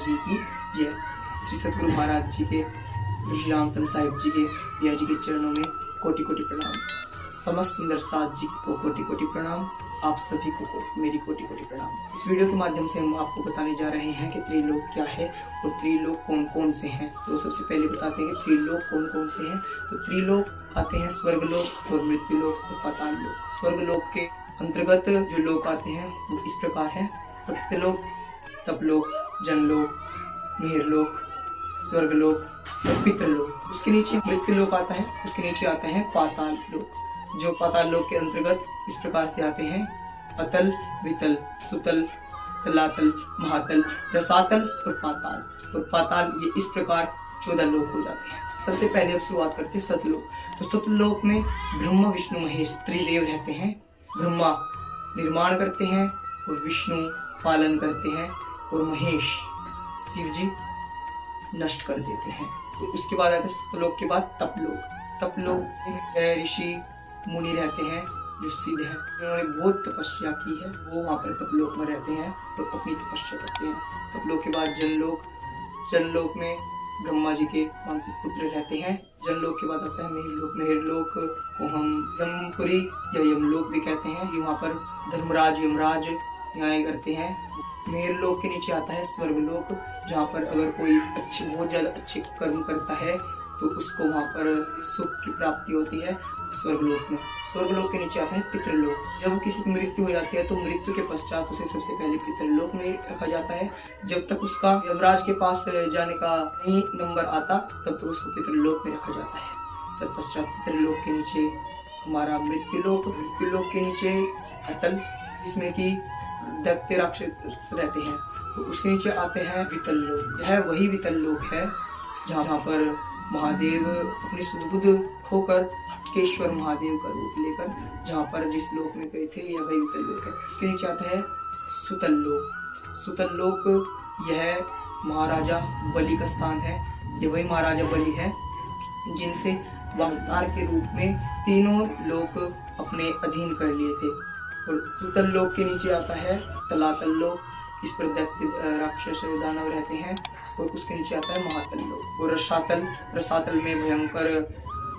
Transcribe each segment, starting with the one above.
जी की जय। श्री सतगुरु महाराज जी के, श्री रामपंत साहिब जी के, पिया जी के चरणों में कोटि कोटि प्रणाम। समस्त सुंदर साथ जी को कोटि कोटि प्रणाम। आप सभी को मेरी कोटि कोटि प्रणाम। इस वीडियो के माध्यम से हम आपको बताने जा रहे हैं कि त्रिलोक क्या है और त्रिलोक कौन कौन से हैं। तो सबसे पहले बताते हैं कि त्रिलोक कौन कौन से हैं। तो त्रिलोक आते हैं स्वर्गलोक और मृत्युलोक और पाताल लोक। स्वर्गलोक के अंतर्गत जो लोक आते हैं वो इस प्रकार है: सत्यलोक, तपलोक, जनलोक, मिहिरलोक, स्वर्गलोक और पितरलोक। उसके नीचे मृत्युलोक आता है, उसके नीचे आता है पाताल लोक। जो पाताल लोक के अंतर्गत इस प्रकार से आते हैं: अतल, वितल, सुतल, तलातल, महातल, रसातल और पाताल। और पाताल ये इस प्रकार 14 लोक हो जाते हैं। सबसे पहले अब शुरुआत करते हैं सतलोक। तो सतलोक में ब्रह्मा विष्णु महेश त्रिदेव रहते हैं। ब्रह्मा निर्माण करते हैं और विष्णु पालन करते हैं और महेश शिव जी नष्ट कर देते हैं। तो उसके बाद आता है सतलोक के बाद तपलोक। तपलोक में ऋषि मुनि रहते हैं जो सिद्ध हैं, जिन्होंने बहुत तपस्या की है, वो वहाँ पर तपलोक में रहते हैं और अपनी तपस्या करते हैं। तपलोक के बाद जनलोक। जनलोक में ब्रह्मा जी के मानसिक पुत्र रहते हैं। जनलोक के बाद आता है मिहिरलोक। मिहिरलोक को हम यमपुरी या यमलोक भी कहते हैं। ये वहाँ पर धर्मराज यमराज न्याय करते हैं। मिहिरलोक के नीचे आता है स्वर्गलोक, जहाँ पर अगर कोई बहुत ज्यादा अच्छे कर्म करता है तो उसको वहाँ पर सुख की प्राप्ति होती है स्वर्गलोक में। स्वर्गलोक के नीचे आता है पितृलोक। जब किसी की मृत्यु हो जाती है तो मृत्यु के पश्चात उसे सबसे पहले पितृलोक में रखा जाता है। जब तक उसका यमराज के पास जाने का नहीं नंबर आता तब तक उसको पितृलोक में रखा जाता है। तत्पश्चात पितृलोक के नीचे हमारा मृत्युलोक। मृत्युलोक के नीचे अतल, जिसमें की दैत्य राक्षस रहते हैं। तो उसके नीचे आते हैं वितल लोक। यह वही वितल लोक है जहाँ पर महादेव अपनी सुध-बुध खोकर हटकेश्वर महादेव का रूप लेकर जहाँ पर जिस लोक में गए थे, यह वही वितल लोक है। उसके नीचे आता है सुतल लोक। सुतल लोक यह महाराजा बलि का स्थान है। यह वही महाराजा बलि है जिनसे अवतार के रूप में तीनों लोक अपने अधीन कर लिए थे। और सुतल लोक के नीचे आता है तलातल लोक। इस पर दैत्य राक्षस दानव रहते हैं। और उसके नीचे आता है महातल लोक। और रसातल, रसातल में भयंकर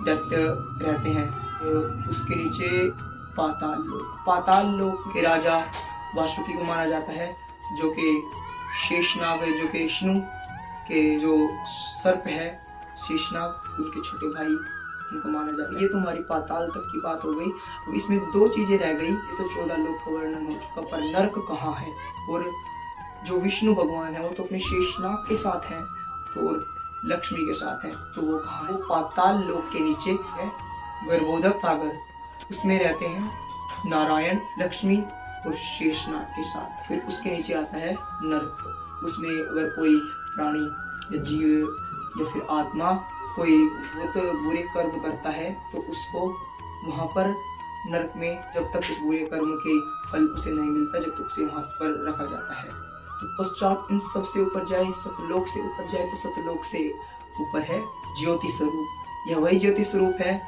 दैत्य रहते हैं। तो उसके नीचे पाताल लोक। पाताल लोक के राजा वासुकी को माना जाता है, जो कि शेषनाग है, जो कि विष्णु के जो सर्प है शेषनाग, उनके छोटे भाई उनको माना जाता है। ये तो हमारी पाताल तक की बात हो गई। अब इसमें 2 चीजें रह गई। ये तो 14 लोक का वर्णन हो चुका, पर नर्क कहाँ है? और जो विष्णु भगवान है वो तो अपने शेषनाग के साथ हैं तो और लक्ष्मी के साथ हैं, तो वो कहाँ है? वो पाताल लोक के नीचे है, गर्भोदक सागर। उसमें रहते हैं नारायण, लक्ष्मी और शेषनाग के साथ। फिर उसके नीचे आता है नर्क। उसमें अगर कोई प्राणी या जीव या फिर आत्मा कोई बहुत बुरे कर्म करता है तो उसको वहाँ पर नर्क में जब तक उस बुरे कर्म के फल उसे नहीं मिलता, जब तक उसे वहाँ पर रखा जाता है। तो पश्चात इन सबसे ऊपर जाए, सतलोक से ऊपर जाए तो सतलोक से ऊपर है ज्योति स्वरूप। यह वही ज्योति स्वरूप है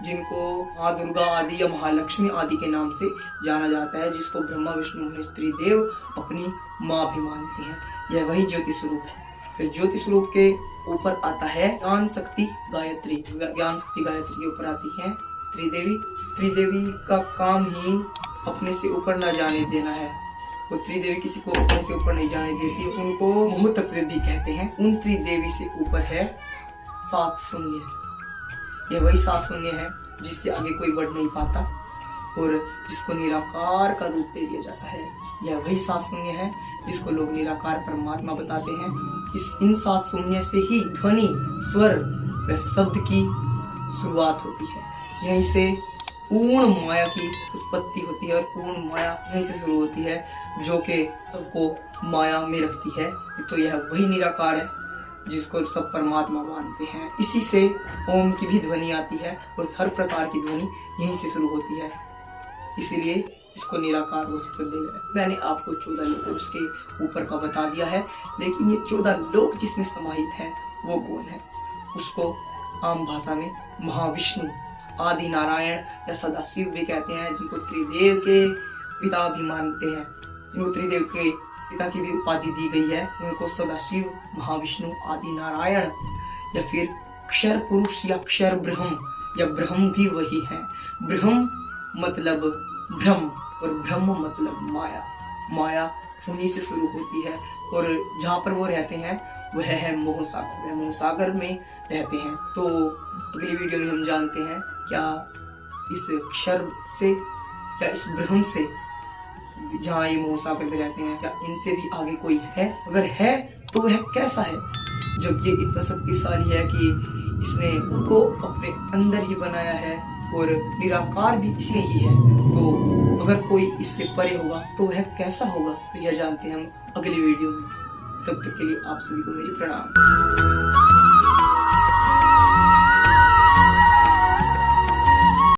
जिनको माँ दुर्गा आदि या महालक्ष्मी आदि के नाम से जाना जाता है, जिसको ब्रह्मा विष्णु महेश त्रिदेव अपनी माँ भी मानते हैं। यह वही ज्योति स्वरूप है। फिर ज्योति स्वरूप के ऊपर आता है ज्ञान शक्ति गायत्री। ज्ञान शक्ति गायत्री के ऊपर आती है त्रिदेवी। त्रिदेवी का काम ही अपने से ऊपर न जाने देना है। वो त्रिदेवी किसी को अपने से ऊपर नहीं जाने देती। उनको मोह तत्व भी कहते हैं। उन त्रिदेवी से ऊपर है 7 शून्य। यह वही 7 शून्य है जिससे आगे कोई बढ़ नहीं पाता और जिसको निराकार का रूप दे दिया जाता है। यह वही 7 शून्य है जिसको लोग निराकार परमात्मा बताते हैं। इन 7 शून्य से ही ध्वनि, स्वर व शब्द की शुरुआत होती है। यहीं से पूर्ण माया की उत्पत्ति होती है और पूर्ण माया यहीं से शुरू होती है, जो कि सबको माया में रखती है। तो यह वही निराकार है जिसको सब परमात्मा मानते हैं। इसी से ओम की भी ध्वनि आती है और हर प्रकार की ध्वनि यहीं से शुरू होती है, इसीलिए इसको निराकार घोषित कर दिया गया। मैंने आपको 14 लोक उसके ऊपर का बता दिया है, लेकिन ये 14 लोक जिसमें समाहित है वो कौन है? उसको आम भाषा में महाविष्णु, आदि नारायण या सदाशिव भी कहते हैं, जिनको त्रिदेव के पिता भी मानते हैं, जिनको त्रिदेव के पिता की भी उपाधि दी गई है, उनको सदाशिव, महाविष्णु, आदि नारायण, या फिर अक्षर पुरुष या अक्षर ब्रह्म, या ब्रह्म भी वही है। ब्रह्म मतलब ब्रह्म और ब्रह्म मतलब माया। माया उन्हीं से शुरू होती है और जहाँ पर वो रहते हैं वह है मोह सागर, वह मोह सागर में रहते हैं। तो अगली वीडियो में हम जानते हैं क्या इस अक्षर से या इस ब्रह्म से जहाँ ये मोह सागर में रहते हैं, क्या इनसे भी आगे कोई है? अगर है तो वह कैसा है, जब ये इतना शक्तिशाली है कि इसने उनको अपने अंदर ही बनाया है और निराकार भी इसलिए ही है। तो अगर कोई इससे परे होगा तो वह कैसा होगा, तो यह जानते हैं हम अगली वीडियो में। तब तक के लिए आप सभी को मेरी प्रणाम।